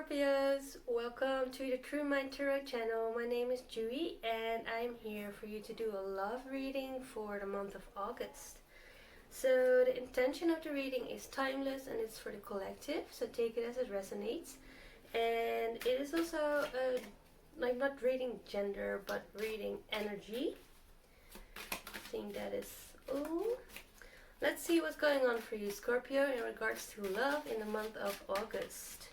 Scorpios, welcome to the True Mind Tarot channel. My name is Jui and I'm here for you to do a love reading for the month of August. So the intention of the reading is timeless and it's for the collective, so take it as it resonates. And it is also like not reading gender but reading energy. I think that is all. Let's see what's going on for you, Scorpio, in regards to love in the month of August.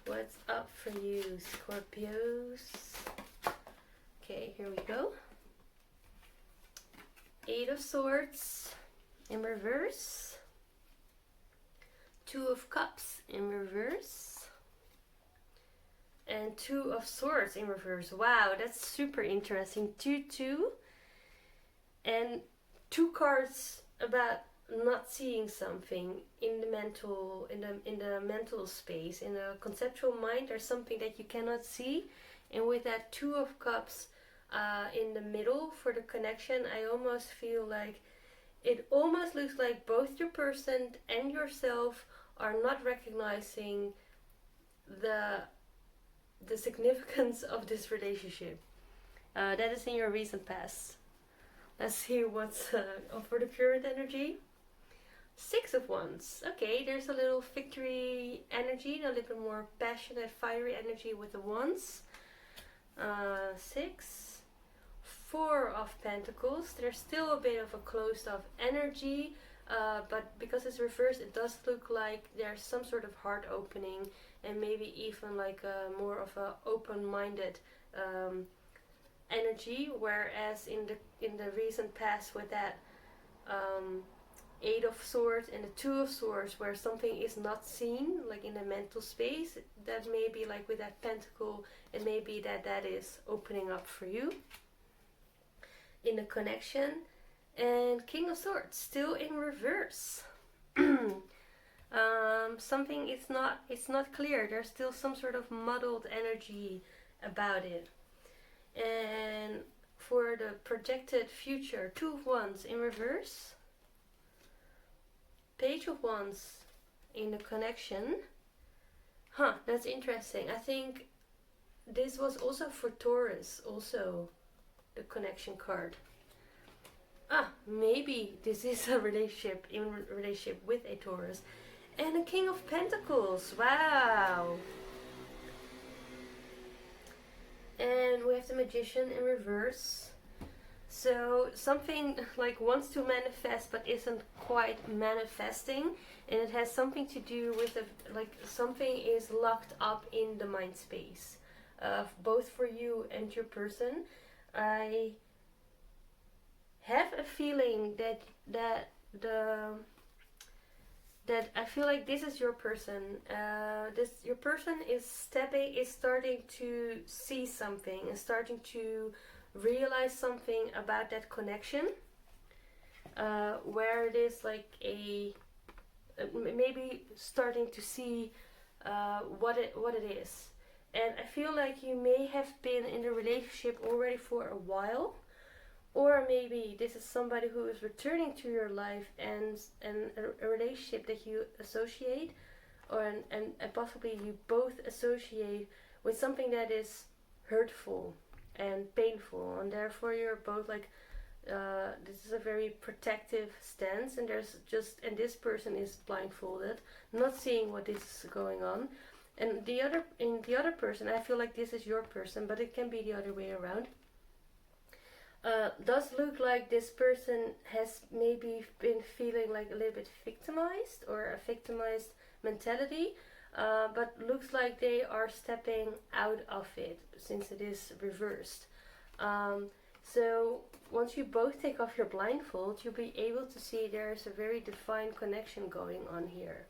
What's up for you, Scorpios? Okay, here we go. Eight of Swords in reverse. Two of Cups in reverse. And Two of Swords in reverse. Wow, that's super interesting. 2-2. And two cards about not seeing something in the mental mental space, in a conceptual mind. There's something that you cannot see, and with that Two of Cups in the middle for the connection, I almost feel like it almost looks like both your person and yourself are not recognizing the significance of this relationship. That is in your recent past. Let's see what's for the current energy. Six of Wands. Okay, there's a little victory energy, a little more passionate, fiery energy with the Wands. Six. Four of Pentacles. There's still a bit of a closed off energy, but because it's reversed, it does look like there's some sort of heart opening, and maybe even like a more of a open-minded energy. Whereas in the recent past with that Eight of Swords and the Two of Swords, where something is not seen, like in the mental space, that may be like with that Pentacle, it may be that is opening up for you in the connection. And King of Swords still in reverse. Something it's not clear. There's still some sort of muddled energy about it. And for the projected future, Two of Wands in reverse. Page of Wands in the connection. That's interesting. I think this was also for Taurus, also the connection card. Maybe this is a relationship with a Taurus. And a King of Pentacles. Wow. And we have the Magician in reverse. So something like wants to manifest but isn't quite manifesting, and it has something to do with like something is locked up in the mind space, both for you and your person. I have a feeling that I feel like this is your person. Your person is starting to see something and starting to realize something about that connection, where it is like maybe starting to see what it is. And I feel like you may have been in the relationship already for a while, or maybe this is somebody who is returning to your life, and a relationship that you associate, and possibly you both associate with something that is hurtful and painful, and therefore you're both like this is a very protective stance, and this person is blindfolded, not seeing what is going on. And the other person, I feel like this is your person, but it can be the other way around. Does look like this person has maybe been feeling like a little bit victimized, or a victimized mentality, but looks like they are stepping out of it since it is reversed. So once you both take off your blindfold, you'll be able to see there's a very defined connection going on here.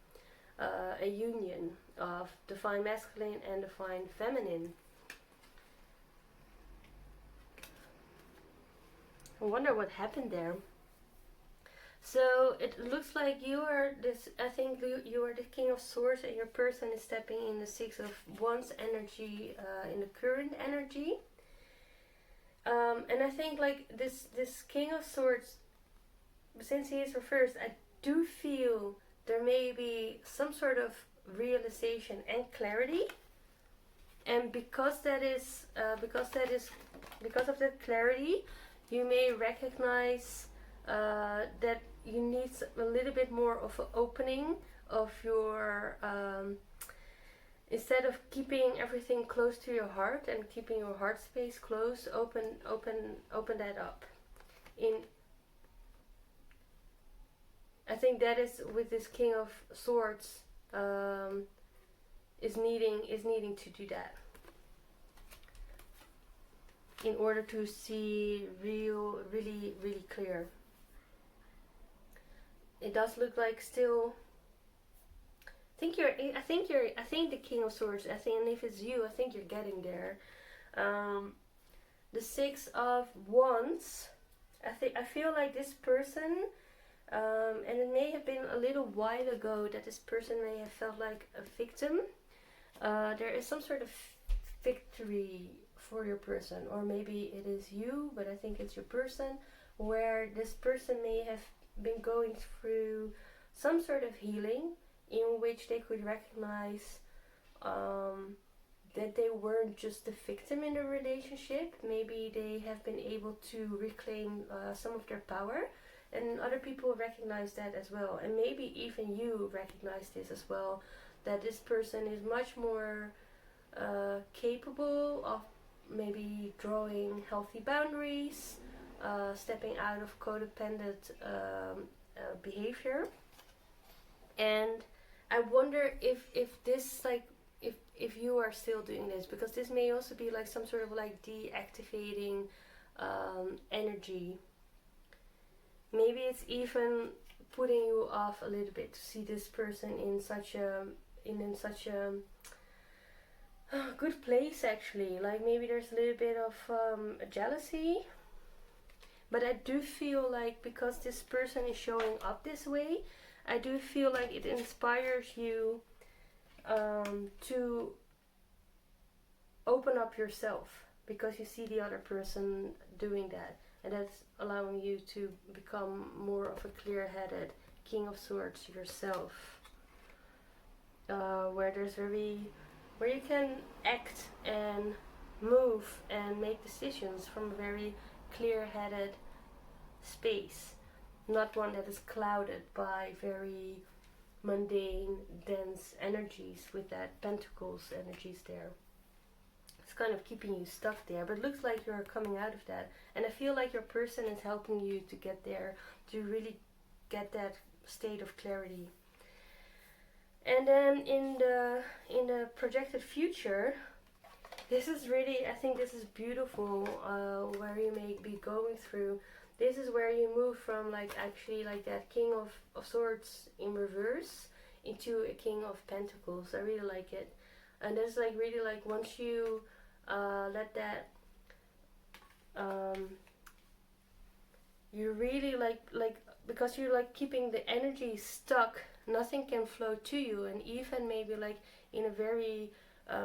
A union of divine masculine and divine feminine. I wonder what happened there. So it looks like you are this. I think you are the King of Swords, and your person is stepping in the Six of Wands energy, in the current energy. And I think like this King of Swords, since he is reversed, I do feel there may be some sort of realization and clarity. And because of that clarity, you may recognize that you need a little bit more of an opening of your instead of keeping everything close to your heart and keeping your heart space closed, open that up. I think that is with this King of Swords, is needing to do that in order to see really clear. It does look like still. I think the King of Swords. And if it's you, I think you're getting there. The Six of Wands. I feel like this person, and it may have been a little while ago that this person may have felt like a victim. There is some sort of victory for your person, or maybe it is you, but I think it's your person, where this person may have been going through some sort of healing in which they could recognize that they weren't just the victim in the relationship. Maybe they have been able to reclaim some of their power, and other people recognize that as well. And maybe even you recognize this as well, that this person is much more capable of maybe drawing healthy boundaries, stepping out of codependent behavior. And I wonder if this, like, if you are still doing this, because this may also be like some sort of like deactivating energy. Maybe it's even putting you off a little bit to see this person in such a good place, actually. Like maybe there's a little bit of jealousy, but I do feel like because this person is showing up this way, I do feel like it inspires you to open up yourself, because you see the other person doing that, and that's allowing you to become more of a clear-headed King of Swords yourself, where you can act and move and make decisions from a very clear-headed space, not one that is clouded by very mundane, dense energies with that Pentacles energies there. It's kind of keeping you stuck there, but it looks like you're coming out of that, and I feel like your person is helping you to get there, to really get that state of clarity. And then in the projected future, this is really, I think this is beautiful, where you may be going through. This is where you move from like actually like that King of Swords in reverse into a King of Pentacles. I really like it. And that's like really like once you let that, you really like because you're like keeping the energy stuck, nothing can flow to you. And even maybe like in a very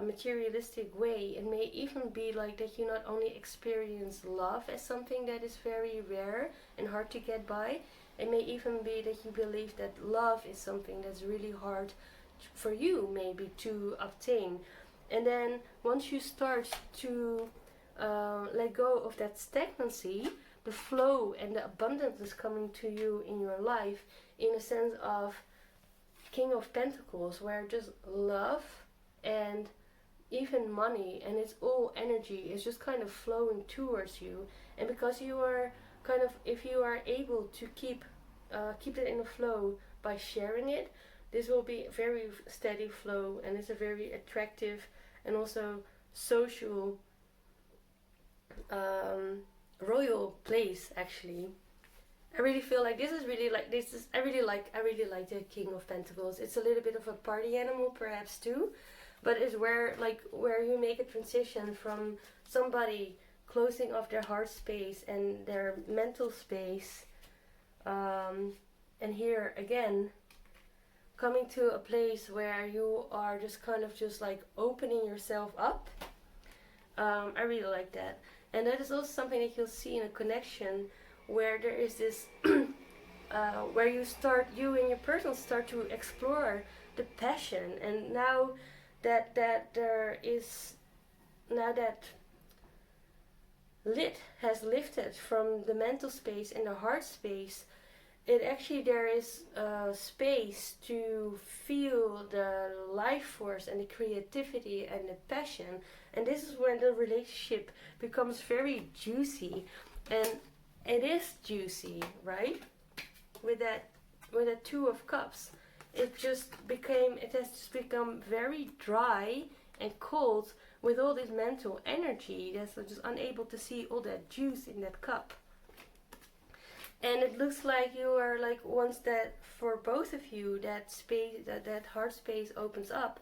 materialistic way, it may even be like that you not only experience love as something that is very rare and hard to get by, it may even be that you believe that love is something that's really hard for you maybe to obtain. And then once you start to let go of that stagnancy, the flow and the abundance is coming to you in your life in a sense of King of Pentacles, where just love and even money, and it's all energy, is just kind of flowing towards you. And because you are kind of, if you are able to keep it in the flow by sharing it, this will be a very steady flow, and it's a very attractive and also social royal place, actually. I really feel like this is really like I really like the King of Pentacles. It's a little bit of a party animal perhaps too, but it's where you make a transition from somebody closing off their heart space and their mental space, and here again coming to a place where you are just kind of just like opening yourself up. I really like that. And that is also something that you'll see in a connection where there is this where you and your person start to explore the passion. And now that there is, now that lid has lifted from the mental space and the heart space, it actually, there is space to feel the life force and the creativity and the passion. And this is when the relationship becomes very juicy. And it is juicy, right? With that Two of Cups, it has just become very dry and cold with all this mental energy that's just unable to see all that juice in that cup. And it looks like you are like, once that, for both of you, that space, that heart space opens up,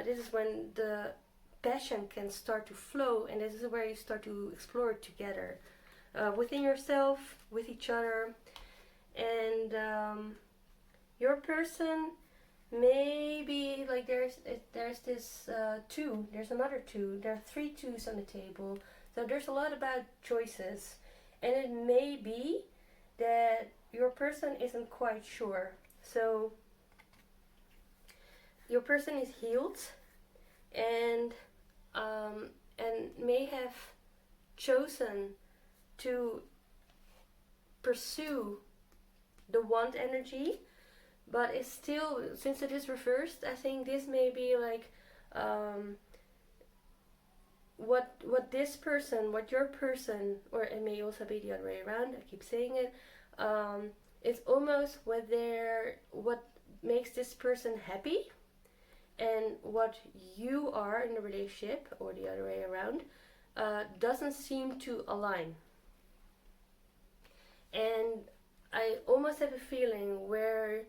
this is when the passion can start to flow, and this is where you start to explore it together, within yourself, with each other. And your person, maybe like there's this two, there's another two, there are 3 twos on the table, so there's a lot about choices. And it may be that your person isn't quite sure. So your person is healed and may have chosen to pursue the want energy, but it's still, since it is reversed, I think this may be like what this person, what your person, or it may also be the other way around, I keep saying it, it's almost what makes this person happy, and what you are in the relationship, or the other way around, doesn't seem to align. And I almost have a feeling where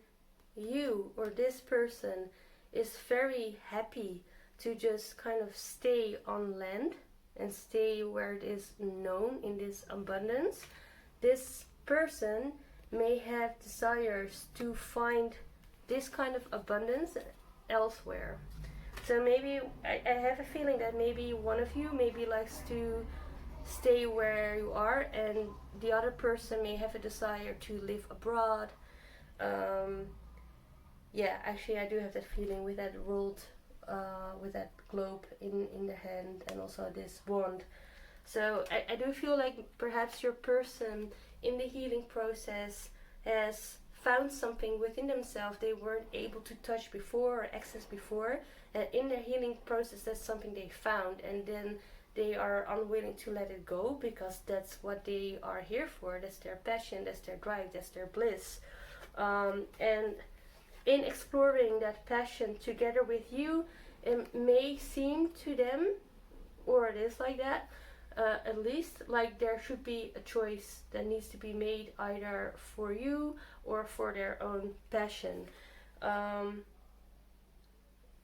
you or this person is very happy to just kind of stay on land and stay where it is known in this abundance. This person may have desires to find this kind of abundance elsewhere. So maybe I have a feeling that maybe one of you maybe likes to stay where you are, and the other person may have a desire to live abroad. Yeah, actually I do have that feeling with that rolled, with that globe in the hand, and also this wand. So I do feel like perhaps your person in the healing process has found something within themselves they weren't able to touch before or access before, and in their healing process that's something they found, and then they are unwilling to let it go, because that's what they are here for. That's their passion, that's their drive, that's their bliss. And in exploring that passion together with you, it may seem to them, or it is like that, at least, like there should be a choice that needs to be made, either for you or for their own passion.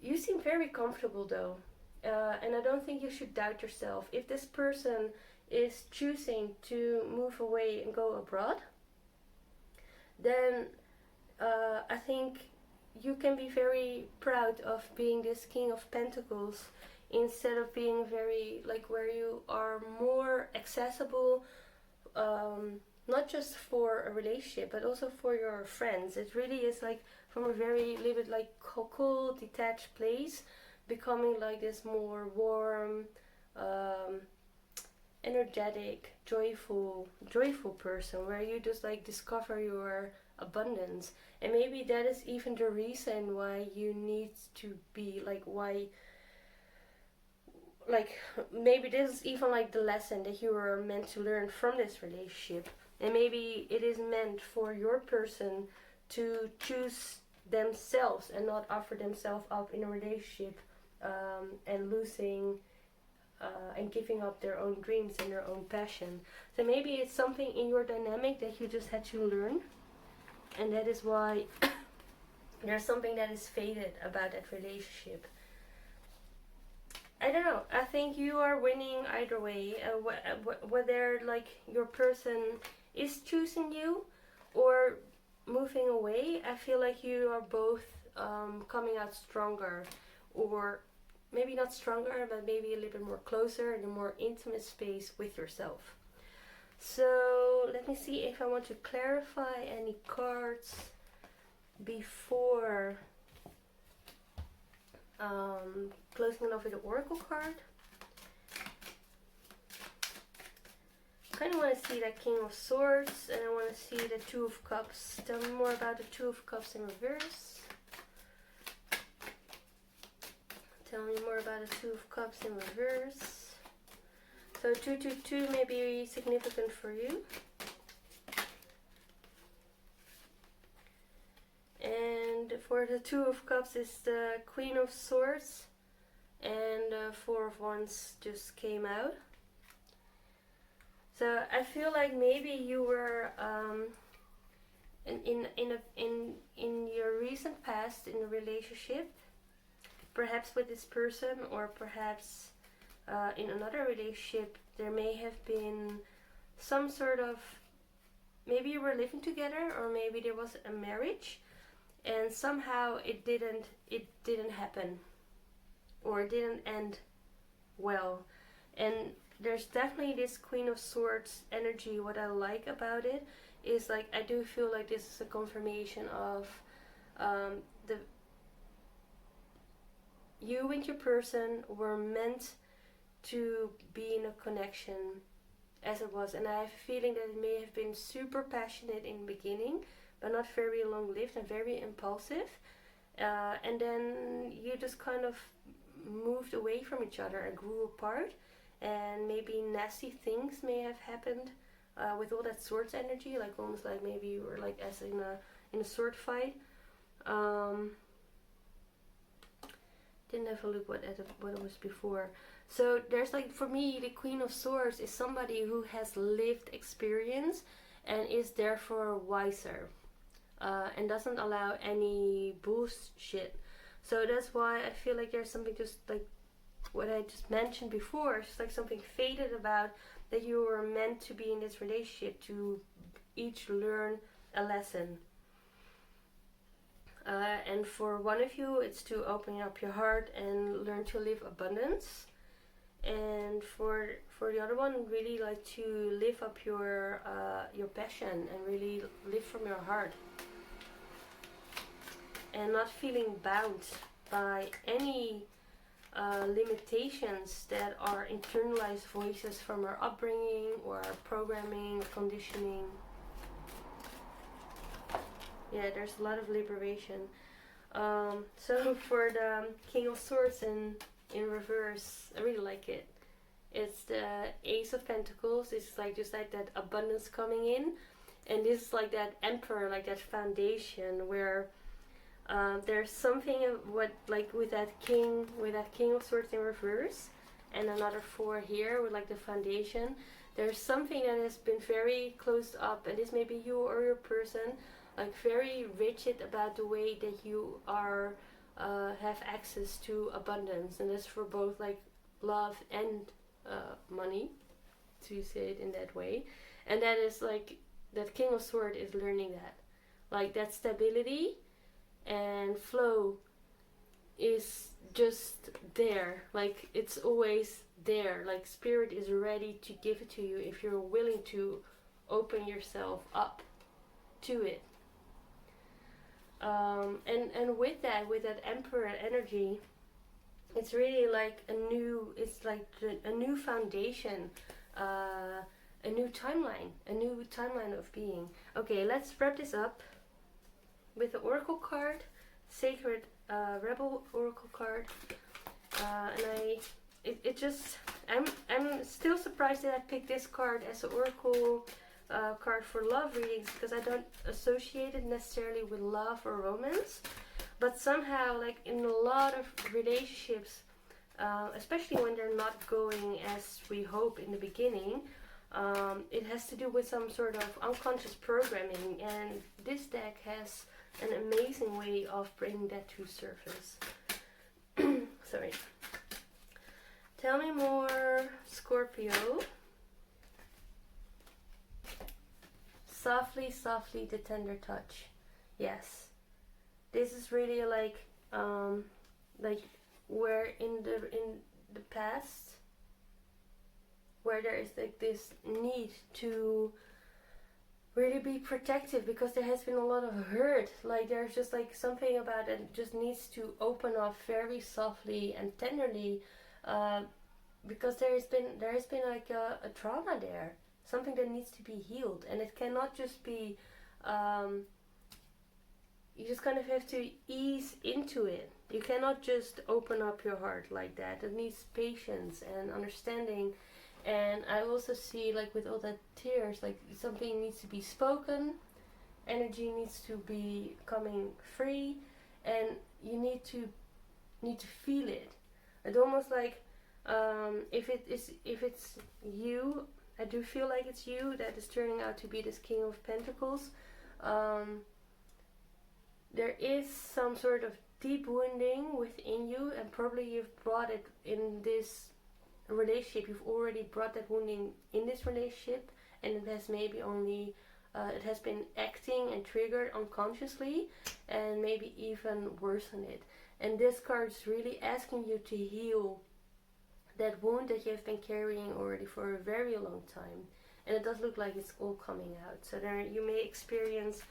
You seem very comfortable though, and I don't think you should doubt yourself. If this person is choosing to move away and go abroad, then I think you can be very proud of being this King of Pentacles, instead of being very, like, where you are more accessible, not just for a relationship but also for your friends. It really is like from a very little bit like cold, detached place, becoming like this more warm, energetic, joyful person, where you just like discover your abundance. And maybe that is even the reason why you need to be like maybe this is even like the lesson that you are meant to learn from this relationship. And maybe it is meant for your person to choose themselves and not offer themselves up in a relationship, and losing and giving up their own dreams and their own passion. So maybe it's something in your dynamic that you just had to learn, and that is why there's something that is faded about that relationship. I don't know. I think you are winning either way. Whether like your person is choosing you or moving away, I feel like you are both coming out stronger, or maybe not stronger, but maybe a little bit more closer in a more intimate space with yourself. So let me see if I want to clarify any cards before Closing it off with the Oracle card. Kind of want to see that King of Swords, and I want to see the Two of Cups. Tell me more about the Two of Cups in reverse. Tell me more about the Two of Cups in reverse. So 222 may be significant for you. And for the Two of Cups is the Queen of Swords, and the Four of Wands just came out. So I feel like maybe you were in your recent past in a relationship, perhaps with this person, or perhaps in another relationship. There may have been some sort of, maybe you were living together, or maybe there was a marriage, and somehow it didn't happen, or it didn't end well. And there's definitely this Queen of Swords energy. What I like about it is, like, I do feel like this is a confirmation of the you and your person were meant to be in a connection as it was. And I have a feeling that it may have been super passionate in the beginning, but not very long-lived and very impulsive. And then you just kind of moved away from each other and grew apart. And maybe nasty things may have happened with all that swords energy, like almost like maybe you were like as in a sword fight. Didn't have a look what it was before. So there's, like, for me, the Queen of Swords is somebody who has lived experience and is therefore wiser, and doesn't allow any bullshit. So that's why I feel like there's something just like what I just mentioned before. It's like something faded about that you were meant to be in this relationship to each learn a lesson. And for one of you, it's to open up your heart and learn to live abundance. And for the other one, really like to live up your passion and really live from your heart. And not feeling bound by any limitations that are internalized voices from our upbringing or our programming, conditioning. Yeah, there's a lot of liberation. So for the King of Swords in reverse, I really like it. It's the Ace of Pentacles. It's like just like that abundance coming in, and this is like that Emperor, like that foundation where there's something of what, like with that King of Swords in reverse, and another 4 here with like the foundation. There's something that has been very closed up, and this may be you or your person, like very rigid about the way that you are have access to abundance, and that's for both like love and money, to say it in that way. And that is like that King of Swords is learning that, like that stability and flow is just there, like it's always there, like spirit is ready to give it to you if you're willing to open yourself up to it. And with that Emperor energy, it's really like a new foundation, a new timeline of being. Okay, let's wrap this up with the Oracle card, Sacred Rebel Oracle card, and I'm still surprised that I picked this card as an Oracle card for love readings, because I don't associate it necessarily with love or romance, but somehow, like in a lot of relationships, especially when they're not going as we hope in the beginning, it has to do with some sort of unconscious programming, and this deck has an amazing way of bringing that to surface. Sorry. Tell me more, Scorpio. Softly, softly, the tender touch. Yes. This is really like where in the past, where there is like this need to really be protective, because there has been a lot of hurt. Like there's just like something about it just needs to open up very softly and tenderly, uh, because there has been like a trauma there, something that needs to be healed, and it cannot just be. You just kind of have to ease into it. You cannot just open up your heart like that. It needs patience and understanding. And I also see, like with all the tears, like something needs to be spoken, energy needs to be coming free, and you need to feel it. It's almost like, if it's you, I do feel like it's you that is turning out to be this King of Pentacles. There is some sort of deep wounding within you, and probably you've brought it in this relationship. You've already brought that wounding in this relationship, and it has maybe only it has been acting and triggered unconsciously, and maybe even worsen it. And this card is really asking you to heal that wound that you have been carrying already for a very long time, and it does look like it's all coming out. So there you may experience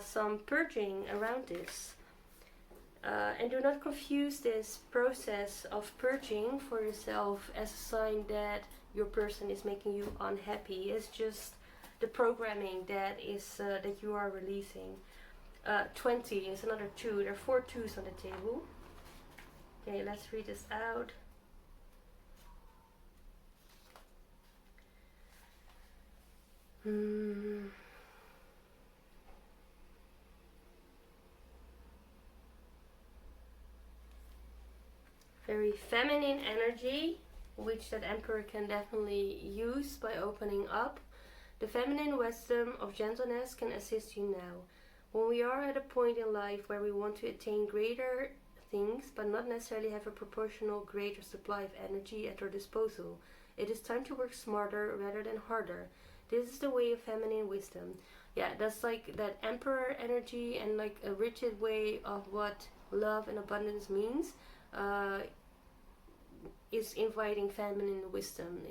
some purging around this. And do not confuse this process of purging for yourself as a sign that your person is making you unhappy. It's just the programming that is that you are releasing. 20 is another 2. There are 4 2s on the table. Okay, let's read this out. Very feminine energy, which that Emperor can definitely use by opening up. The feminine wisdom of gentleness can assist you now. When we are at a point in life where we want to attain greater things, but not necessarily have a proportional greater supply of energy at our disposal, it is time to work smarter rather than harder. This is the way of feminine wisdom. Yeah, that's like that Emperor energy, and like a rigid way of what love and abundance means. Is inviting feminine wisdom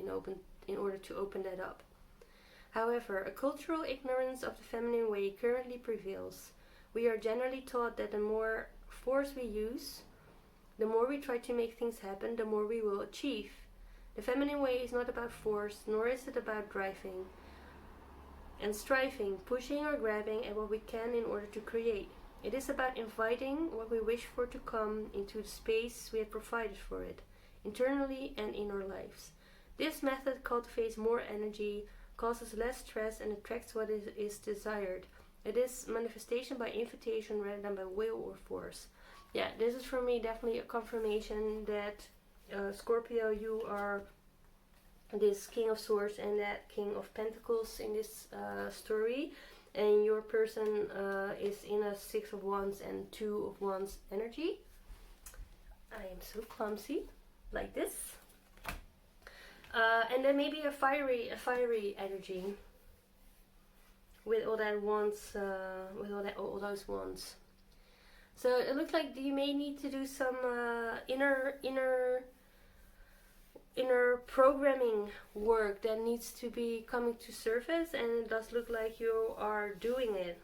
in order to open that up. However, a cultural ignorance of the feminine way currently prevails. We are generally taught that the more force we use, the more we try to make things happen, the more we will achieve. The feminine way is not about force, nor is it about driving and striving, pushing or grabbing at what we can in order to create. It is about inviting what we wish for to come into the space we have provided for it, internally and in our lives. This method cultivates more energy, causes less stress, and attracts what is desired. It is manifestation by invitation rather than by will or force. Yeah, this is for me definitely a confirmation that Scorpio, you are this King of Swords and that King of Pentacles in this story, and your person is in a 6 of Wands and 2 of Wands energy. I am so clumsy, like this. And then maybe a fiery energy with all that wands, with all those wands. So it looks like you may need to do some inner programming work that needs to be coming to surface, and it does look like you are doing it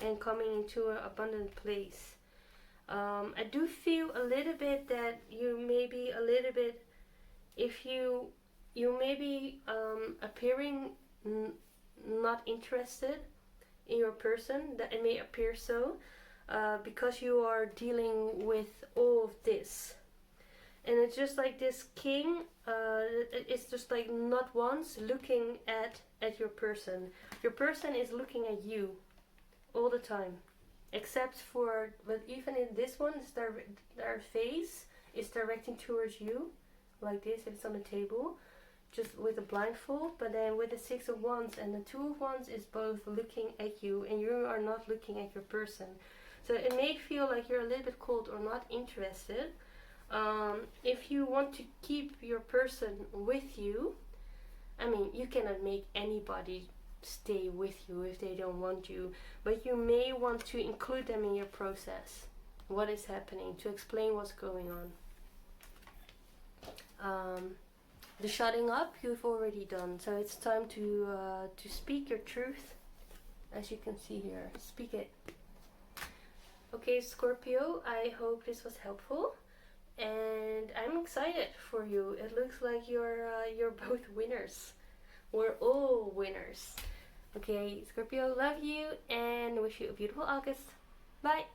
and coming into an abundant place. I do feel a little bit that you may be a little bit, if you may be appearing not interested in your person, that it may appear so, because you are dealing with all of this. And it's just like this king, it's just like not once looking at your person. Your person is looking at you all the time. Except for, but even in this one, their face is directing towards you. Like this, if it's on the table. Just with a blindfold. But then with the 6 of Wands and the 2 of Wands is both looking at you. And you are not looking at your person. So it may feel like you're a little bit cold or not interested. If you want to keep your person with you, I mean, you cannot make anybody stay with you if they don't want you, but you may want to include them in your process, what is happening, to explain what's going on. The shutting up you've already done, so it's time to speak your truth as you can see here. Speak it. Okay, Scorpio, I hope this was helpful, and I'm excited for you. It looks like you're both winners. We're all winners. Okay, Scorpio, love you and wish you a beautiful August. Bye.